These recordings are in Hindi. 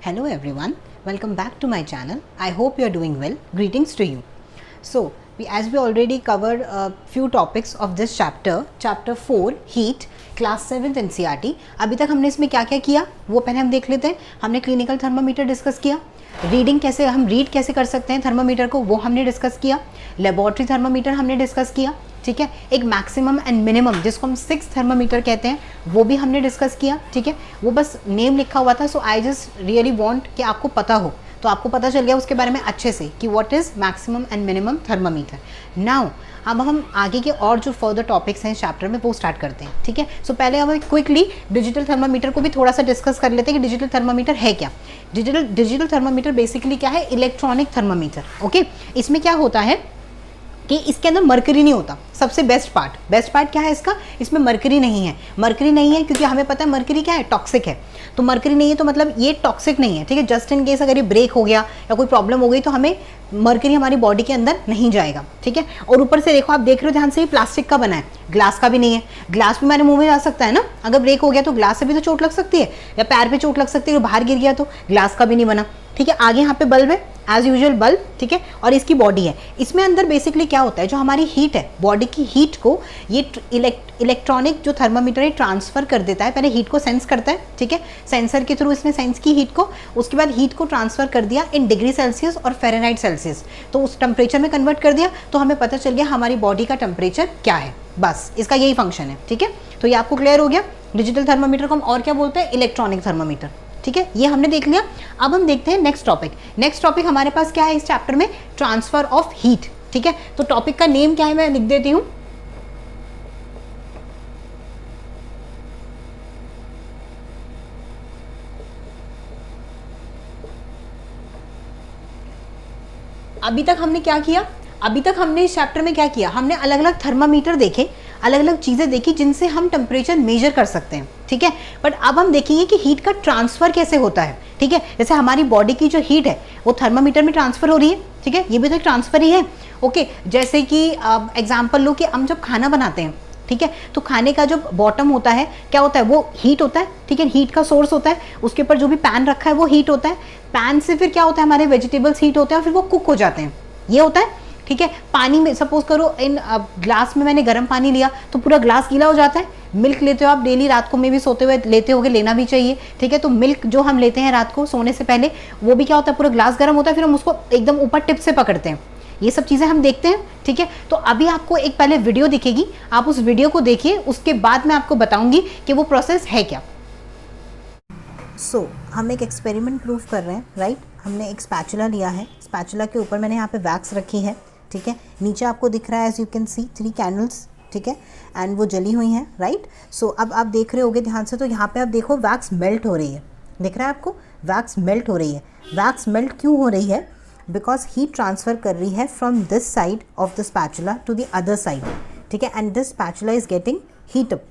Hello everyone, welcome back to my channel. I hope you are doing well. Greetings to you. So, as we already covered a few topics of this chapter 4 heat, class 7th NCERT. अभी तक हमने इसमें क्या क्या किया वो पहले हम देख लेते हैं. हमने क्लिनिकल थर्मामीटर डिस्कस किया, रीडिंग कैसे हम रीड कैसे कर सकते हैं थर्मामीटर को वो हमने डिस्कस किया, लेबोरेटरी थर्मामीटर हमने डिस्कस किया, ठीक है. एक मैक्सिमम एंड मिनिमम जिसको हम 6 थर्मामीटर कहते हैं वो भी हमने डिस्कस किया, ठीक है. वो बस नेम लिखा हुआ था, सो आई जस्ट रियली वांट कि आपको पता हो, तो आपको पता चल गया उसके बारे में अच्छे से कि what is maximum and minimum thermometer. Now अब हम आगे के और जो फर्दर टॉपिक्स हैं चैप्टर में वो स्टार्ट करते हैं, ठीक है. सो पहले हम क्विकली डिजिटल थर्मामीटर को भी थोड़ा सा डिस्कस कर लेते हैं कि डिजिटल थर्मामीटर है क्या. डिजिटल थर्मामीटर बेसिकली क्या है, इलेक्ट्रॉनिक थर्मामीटर. ओके, इसमें क्या होता है कि इसके अंदर मरकरी नहीं होता. सबसे बेस्ट पार्ट क्या है इसका, इसमें मरकरी नहीं है. मरकरी नहीं है क्योंकि हमें पता है मरकरी क्या है, टॉक्सिक है. तो मरकरी नहीं है तो मतलब ये टॉक्सिक नहीं है, ठीक है. जस्ट इन केस अगर ये ब्रेक हो गया या कोई प्रॉब्लम हो गई तो हमें मरकरी हमारी बॉडी के अंदर नहीं जाएगा, ठीक है. और ऊपर से देखो, आप देख रहे हो ध्यान से, ये प्लास्टिक का बना है, ग्लास का भी नहीं है. ग्लास भी हमारे मुंह में जा सकता है ना, अगर ब्रेक हो गया तो ग्लास से भी तो चोट लग सकती है, या पैर पे चोट लग सकती है, बाहर गिर गया तो. ग्लास का भी नहीं बना, ठीक है. आगे यहाँ पे बल्ब है, एज यूजुअल बल्ब, ठीक है. और इसकी बॉडी है. इसमें अंदर बेसिकली क्या होता है, जो हमारी हीट है, बॉडी की हीट को ये इलेक्ट्रॉनिक जो थर्मामीटर है ट्रांसफर कर देता है. पहले हीट को सेंस करता है, ठीक है. सेंसर के थ्रू इसने सेंस की हीट को, उसके बाद हीट को ट्रांसफर कर दिया इन डिग्री सेल्सियस और फ़ारेनहाइट सेल्सियस, तो उस टेम्परेचर में कन्वर्ट कर दिया, तो हमें पता चल गया हमारी बॉडी का टेम्परेचर क्या है. बस इसका यही फंक्शन है, ठीक है. तो ये आपको क्लियर हो गया. डिजिटल थर्मामीटर को हम और क्या बोलते हैं, इलेक्ट्रॉनिक थर्मामीटर, ठीक है. ये हमने देख लिया. अब हम देखते हैं नेक्स्ट टॉपिक हमारे पास क्या है इस चैप्टर में, ट्रांसफर ऑफ हीट, ठीक है. तो टॉपिक का नेम क्या है मैं लिख देती हूं. अभी तक हमने क्या किया, अभी तक हमने इस चैप्टर में क्या किया, हमने अलग अलग थर्मामीटर देखे, अलग अलग चीज़ें देखी जिनसे हम टेम्परेचर मेजर कर सकते हैं, ठीक है. बट अब हम देखेंगे कि हीट का ट्रांसफ़र कैसे होता है, ठीक है. जैसे हमारी बॉडी की जो हीट है वो थर्मामीटर में ट्रांसफ़र हो रही है, ठीक है. ये भी तो एक ट्रांसफ़र ही है. ओके, जैसे कि एग्जाम्पल लो कि हम जब खाना बनाते हैं, ठीक है, तो खाने का जो बॉटम होता है क्या होता है, वो हीट होता है, ठीक है. हीट का सोर्स होता है, उसके ऊपर जो भी पैन रखा है वो हीट होता है. पैन से फिर क्या होता है, हमारे वेजिटेबल्स हीट होते हैं और फिर वो कुक हो जाते हैं, ये होता है, ठीक है. पानी में सपोज करो इन ग्लास में मैंने गर्म पानी लिया तो पूरा ग्लास गीला हो जाता है. मिल्क लेते हो आप डेली, रात को में भी सोते हुए लेते होगे, लेना भी चाहिए, ठीक है. तो मिल्क जो हम लेते हैं रात को सोने से पहले, वो भी क्या होता है, पूरा ग्लास गर्म होता है, फिर हम उसको एकदम ऊपर टिप से पकड़ते हैं. ये सब चीज़ें हम देखते हैं, ठीक है. तो अभी आपको एक पहले वीडियो दिखेगी, आप उस वीडियो को देखिए, उसके बाद मैं आपको बताऊंगी कि वो प्रोसेस है क्या. हम एक एक्सपेरिमेंट प्रूव कर रहे हैं, राइट. हमने एक स्पैचुला लिया है, स्पैचुला के ऊपर मैंने यहाँ पे वैक्स रखी है, ठीक है. नीचे आपको दिख रहा है as you can see 3 candles, ठीक है, एंड वो जली हुई हैं, राइट. अब आप देख रहे होगे ध्यान से, तो यहाँ पे आप देखो वैक्स मेल्ट हो रही है, दिख रहा है आपको, वैक्स मेल्ट हो रही है. वैक्स मेल्ट क्यों हो रही है, बिकॉज हीट ट्रांसफ़र कर रही है from this side of the spatula to the other side, ठीक है. And this spatula is getting heat up,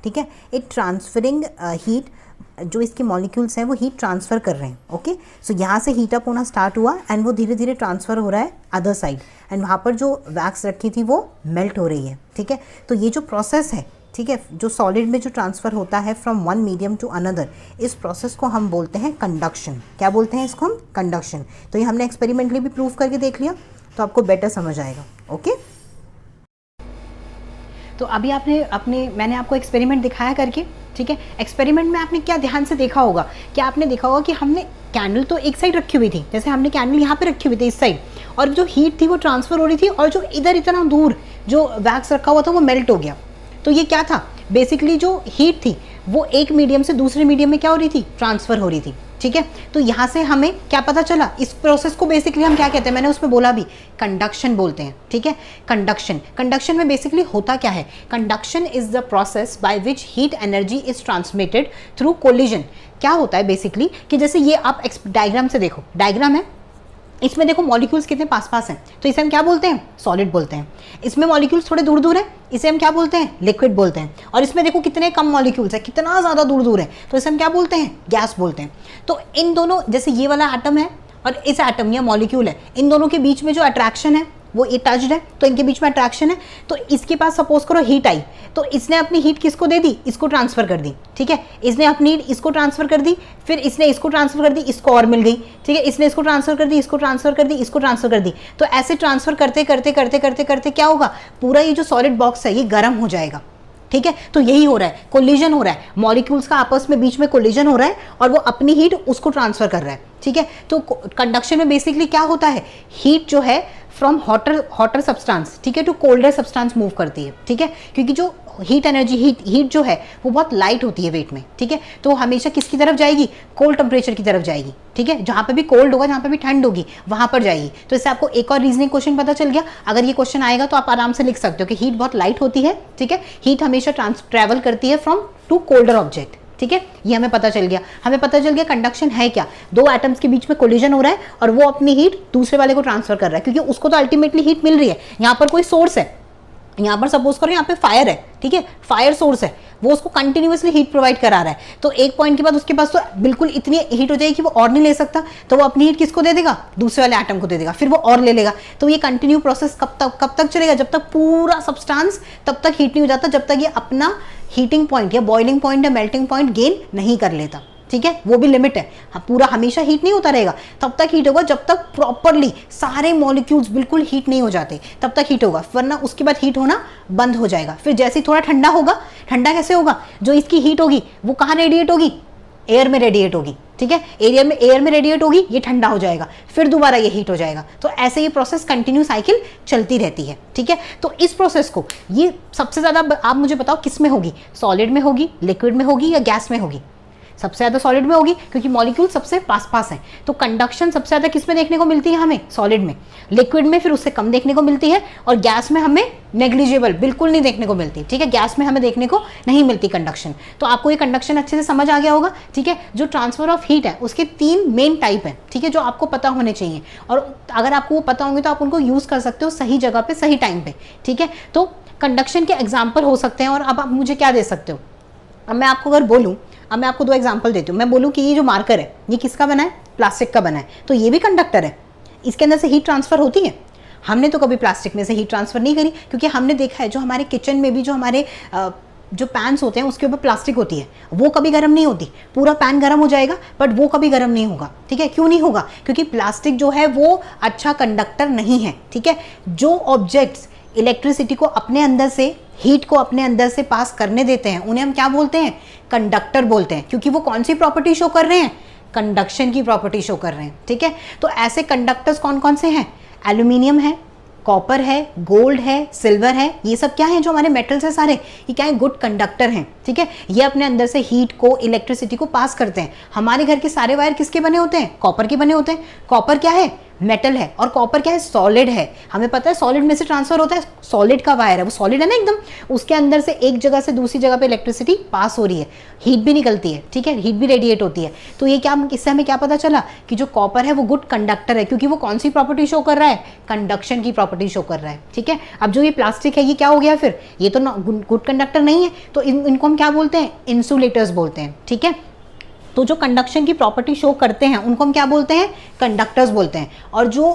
ठीक है. इट ट्रांसफरिंग हीट, जो इसके मॉलिक्यूल्स हैं वो हीट ट्रांसफ़र कर रहे हैं. ओके, सो यहाँ से हीट अप होना स्टार्ट हुआ एंड वो धीरे धीरे ट्रांसफ़र हो रहा है अदर साइड, एंड वहाँ पर जो वैक्स रखी थी वो मेल्ट हो रही है, ठीक है. तो ये जो प्रोसेस है, ठीक है, जो सॉलिड में जो ट्रांसफ़र होता है from one medium to another, इस प्रोसेस को हम बोलते हैं कंडक्शन. क्या बोलते हैं इसको हम, कंडक्शन. तो ये हमने एक्सपेरिमेंटली भी प्रूव करके देख लिया, तो आपको बेटर समझ आएगा. ओके, तो अभी मैंने आपको एक्सपेरिमेंट दिखाया करके, ठीक है. एक्सपेरिमेंट में आपने क्या ध्यान से देखा होगा, क्या आपने देखा होगा कि हमने कैंडल तो एक साइड रखी हुई थी, जैसे हमने कैंडल यहाँ पे रखी हुई थी इस साइड, और जो हीट थी वो ट्रांसफ़र हो रही थी, और जो इधर इतना दूर जो वैक्स रखा हुआ था वो मेल्ट हो गया. तो ये क्या था, बेसिकली जो हीट थी वो एक मीडियम से दूसरे मीडियम में क्या हो रही थी, ट्रांसफ़र हो रही थी, ठीक है. तो यहाँ से हमें क्या पता चला, इस प्रोसेस को बेसिकली हम क्या कहते हैं, मैंने उसमें बोला भी, कंडक्शन बोलते हैं, ठीक है. कंडक्शन में बेसिकली होता क्या है, conduction is the process by which heat energy is transmitted through collision. क्या होता है बेसिकली कि जैसे ये आप डायग्राम से देखो, डायग्राम है, इसमें देखो मॉलिक्यूल्स कितने पास पास हैं, तो इसे हम क्या बोलते हैं, सॉलिड बोलते हैं. इसमें मॉलिक्यूल्स थोड़े दूर दूर हैं, इसे हम क्या बोलते हैं, लिक्विड बोलते हैं. और इसमें देखो कितने कम मॉलिक्यूल्स हैं, कितना ज़्यादा दूर दूर है, तो इसे हम क्या बोलते हैं, गैस बोलते हैं. तो इन दोनों, जैसे ये वाला एटम है और इस एटम या मॉलिक्यूल है, इन दोनों के बीच में जो अट्रैक्शन है वो ये टच्ड है तो इनके बीच में अट्रैक्शन है। तो इसके पास सपोज करो हीट आई, तो इसने अपनी हीट किसको दे दी, इसको ट्रांसफर कर दी, ठीक है, इसने अपनी हीट इसको ट्रांसफर कर दी, फिर इसने इसको ट्रांसफर कर दी, इसको और मिल गई, ठीक है, इसने इसको ट्रांसफर कर दी, इसको ट्रांसफर कर दी, इसको ट्रांसफर कर दी। तो ऐसे ट्रांसफर करते करते करते करते करते क्या होगा, पूरा ये जो सॉलिड बॉक्स है ये गर्म हो जाएगा, ठीक है। तो यही हो रहा है, कोलिजन हो रहा है, मॉलिक्यूल्स का आपस में बीच में कोलिजन हो रहा है और वो अपनी हीट उसको ट्रांसफर कर रहा है, ठीक है। तो कंडक्शन में बेसिकली क्या होता है, हीट जो है फ्रॉम हॉटर सब्सटेंस, ठीक है, टू कोल्डर सब्सटेंस मूव करती है, ठीक है, क्योंकि जो हीट एनर्जी हीट जो है वो बहुत लाइट होती है वेट में, ठीक है, तो हमेशा किसकी तरफ जाएगी, कोल्ड टेम्परेचर की तरफ जाएगी, ठीक है, जहां पे भी कोल्ड होगा, जहां पे भी ठंड होगी वहां पर जाएगी। तो इससे आपको एक और रीजनिंग क्वेश्चन पता चल गया। अगर ये क्वेश्चन आएगा तो आप आराम से लिख सकते हो कि हीट बहुत लाइट होती है, ठीक है, हीट हमेशा ट्रैवल करती है फ्रॉम टू कोल्डर ऑब्जेक्ट, ठीक है, ये हमें पता चल गया। हमें पता चल गया कंडक्शन है क्या, दो एटम्स के बीच में कोलिजन हो रहा है और वो अपनी हीट दूसरे वाले को ट्रांसफर कर रहा है, क्योंकि उसको तो अल्टीमेटली हीट मिल रही है। यहाँ पर कोई सोर्स है, यहाँ पर सपोज करो यहाँ पे फायर है, ठीक है, फायर सोर्स है, वो उसको कंटिन्यूअसली हीट प्रोवाइड करा रहा है। तो एक पॉइंट के बाद उसके पास तो बिल्कुल इतनी हीट हो जाएगी कि वो और नहीं ले सकता, तो वो अपनी हीट किसको दे देगा, दूसरे वाले एटम को दे देगा, फिर वो और ले लेगा। तो ये कंटिन्यू प्रोसेस कब तक चलेगा, जब तक पूरा सब्सटेंस तब तक हीट नहीं हो जाता, जब तक ये अपना हीटिंग पॉइंट या बॉइलिंग पॉइंट या मेल्टिंग पॉइंट गेन नहीं कर लेता, ठीक है, वो भी लिमिट है। हाँ, पूरा हमेशा हीट नहीं होता रहेगा, तब तक हीट होगा जब तक प्रॉपरली सारे मॉलिक्यूल्स बिल्कुल हीट नहीं हो जाते, तब तक हीट होगा, वरना उसके बाद हीट होना बंद हो जाएगा। फिर जैसे ही थोड़ा ठंडा होगा, ठंडा कैसे होगा, जो इसकी हीट होगी वो कहाँ रेडिएट होगी, एयर में रेडिएट होगी, ठीक है, एयर में रेडिएट होगी, ये ठंडा हो जाएगा, फिर दोबारा ये हीट हो जाएगा। तो ऐसे ये प्रोसेस कंटिन्यू साइकिल चलती रहती है, ठीक है। तो इस प्रोसेस को ये सबसे ज्यादा आप मुझे बताओ किस में होगी, सॉलिड में होगी, लिक्विड में होगी या गैस में होगी? सबसे ज्यादा सॉलिड में होगी, क्योंकि मॉलिक्यूल सबसे पास पास है। तो कंडक्शन सबसे ज्यादा किस में देखने को मिलती है हमें, सॉलिड में, लिक्विड में फिर उससे कम देखने को मिलती है, और गैस में हमें नेग्लिजिबल बिल्कुल नहीं देखने को मिलती, ठीक है, गैस में हमें देखने को नहीं मिलती कंडक्शन। तो आपको ये कंडक्शन अच्छे से समझ आ गया होगा, ठीक है। जो ट्रांसफर ऑफ हीट है उसके 3 मेन टाइप है, ठीक है, जो आपको पता होने चाहिए, और अगर आपको वो पता होंगे तो आप उनको यूज कर सकते हो सही जगह पे सही टाइम पे, ठीक है। तो कंडक्शन के एग्जाम्पल हो सकते हैं, और अब आप मुझे क्या दे सकते हो, अब मैं आपको अगर बोलूं, अब मैं आपको 2 एग्जांपल देती हूँ। मैं बोलूँ कि ये जो मार्कर है ये किसका बना है, प्लास्टिक का बना है, तो ये भी कंडक्टर है, इसके अंदर से हीट ट्रांसफर होती है। हमने तो कभी प्लास्टिक में से हीट ट्रांसफर नहीं करी, क्योंकि हमने देखा है जो हमारे किचन में भी जो हमारे जो पैन्स होते हैं उसके ऊपर प्लास्टिक होती है, वो कभी गर्म नहीं होती। पूरा पैन गर्म हो जाएगा बट वो कभी गर्म नहीं होगा, ठीक है। क्यों नहीं होगा, क्योंकि प्लास्टिक जो है वो अच्छा कंडक्टर नहीं है, ठीक है। जो ऑब्जेक्ट्स इलेक्ट्रिसिटी को अपने अंदर से, हीट को अपने अंदर से पास करने देते हैं, उन्हें हम क्या बोलते हैं, कंडक्टर बोलते हैं, क्योंकि वो कौन सी प्रॉपर्टी शो कर रहे हैं, कंडक्शन की प्रॉपर्टी शो कर रहे हैं, ठीक है। तो ऐसे कंडक्टर्स कौन कौन से हैं, एल्यूमिनियम है, कॉपर है, गोल्ड है, सिल्वर है, ये सब क्या है, जो हमारे मेटल्स है सारे, ये क्या है, गुड कंडक्टर हैं, ठीक है। ये अपने अंदर से हीट को, इलेक्ट्रिसिटी को पास करते हैं। हमारे घर के सारे वायर किसके बने होते हैं, कॉपर के बने होते हैं। कॉपर क्या है, मेटल है, और कॉपर क्या है, सॉलिड है। हमें पता है सॉलिड में से ट्रांसफर होता है, सॉलिड का वायर है, वो सॉलिड है ना एकदम, उसके अंदर से एक जगह से दूसरी जगह पे इलेक्ट्रिसिटी पास हो रही है, हीट भी निकलती है, ठीक है, हीट भी रेडिएट होती है। तो ये क्या, इससे हमें क्या पता चला कि जो कॉपर है वो गुड कंडक्टर है, क्योंकि वो कौन सी प्रॉपर्टी शो कर रहा है, कंडक्शन की प्रॉपर्टी शो कर रहा है, ठीक है। अब जो ये प्लास्टिक है ये क्या हो गया, फिर ये तो गुड कंडक्टर नहीं है, तो इनको हम क्या बोलते हैं, इंसुलेटर्स बोलते हैं, ठीक है। तो जो कंडक्शन की प्रॉपर्टी शो करते हैं उनको हम क्या बोलते हैं, कंडक्टर्स बोलते हैं, और जो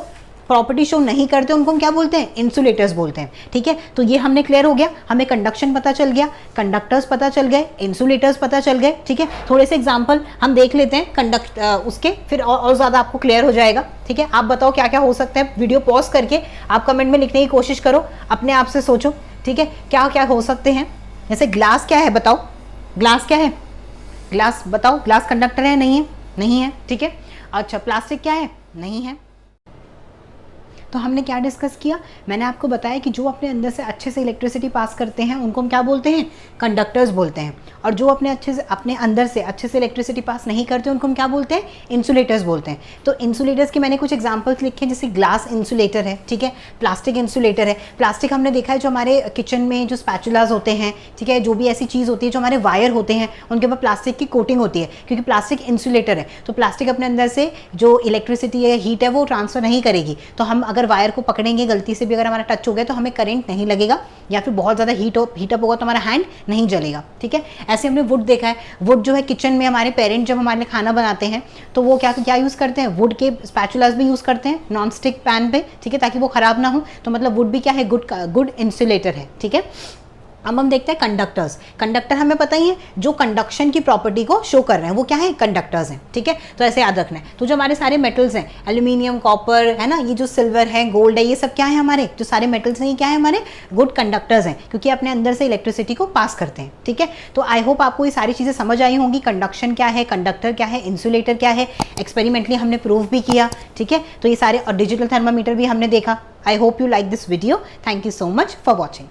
प्रॉपर्टी शो नहीं करते उनको हम क्या बोलते हैं, इंसुलेटर्स बोलते हैं, ठीक है। तो ये हमने क्लियर हो गया, हमें कंडक्शन पता चल गया, कंडक्टर्स पता चल गए, इंसुलेटर्स पता चल गए, ठीक है। थोड़े से एग्जांपल हम देख लेते हैं उसके, फिर और ज़्यादा आपको क्लियर हो जाएगा, ठीक है। आप बताओ क्या क्या हो सकता है, वीडियो पॉज करके आप कमेंट में लिखने की कोशिश करो, अपने आप से सोचो, ठीक है, क्या क्या हो सकते हैं। जैसे ग्लास क्या है, बताओ, ग्लास क्या है, ग्लास बताओ, ग्लास कंडक्टर है, नहीं है, नहीं है, ठीक है। अच्छा, प्लास्टिक क्या है, नहीं है। तो हमने क्या डिस्कस किया, मैंने आपको बताया कि जो अपने अंदर से अच्छे से इलेक्ट्रिसिटी पास करते हैं उनको हम क्या बोलते हैं, कंडक्टर्स बोलते हैं, और जो अपने अंदर से अच्छे से इलेक्ट्रिसिटी पास नहीं करते उनको हम क्या बोलते हैं, इंसुलेटर्स बोलते हैं। तो इंसुलेटर्स के मैंने कुछ एग्जांपल्स लिखे, जैसे ग्लास इंसुलेटर है, ठीक है, प्लास्टिक इंसुलेटर है। प्लास्टिक हमने देखा है जो हमारे किचन में जो स्पैचुलास होते हैं, ठीक है, जो भी ऐसी चीज़ होती है, जो हमारे वायर होते हैं उनके ऊपर प्लास्टिक की कोटिंग होती है, क्योंकि प्लास्टिक इंसुलेटर है। तो प्लास्टिक अपने अंदर से जो इलेक्ट्रिसिटी है, हीट है, वो ट्रांसफर नहीं करेगी। तो हम अगर अगर वायर को पकड़ेंगे गलती से भी अगर हमारा टच हो गया तो हमें करंट नहीं लगेगा, या फिर बहुत ज़्यादा हीटअप होगा तो हमारा हैंड नहीं जलेगा, ठीक है। ऐसे हमने वुड देखा है, वुड जो है किचन में हमारे पेरेंट जब हमारे लिए खाना बनाते हैं तो वो क्या यूज़ करते हैं, वुड के स्पैचुलास भी यूज़ करते हैं नॉन स्टिक पैन पे, ठीक है, ताकि वो खराब ना हो। तो मतलब वुड भी क्या है, गुड इंसुलेटर है, ठीक है। अब हम देखते हैं कंडक्टर्स। कंडक्टर हमें पता ही है, जो कंडक्शन की प्रॉपर्टी को शो कर रहे हैं वो क्या है, कंडक्टर्स हैं, ठीक है। तो ऐसे याद रखना है। तो जो हमारे सारे मेटल्स हैं, एल्यूमिनियम, कॉपर, है ना, ये जो सिल्वर है, गोल्ड है, ये सब क्या है, हमारे जो सारे मेटल्स हैं ये क्या है, हमारे गुड कंडक्टर्स हैं, क्योंकि अपने अंदर से इलेक्ट्रिसिटी को पास करते हैं, ठीक है। तो आई होप आपको ये सारी चीज़ें समझ आई होंगी, कंडक्शन क्या है, कंडक्टर क्या है, इंसुलेटर क्या है, एक्सपेरिमेंटली हमने प्रूव भी किया, ठीक है। तो ये सारे, और डिजिटल थर्मामीटर भी हमने देखा। I hope you like this video. Thank you so much for watching.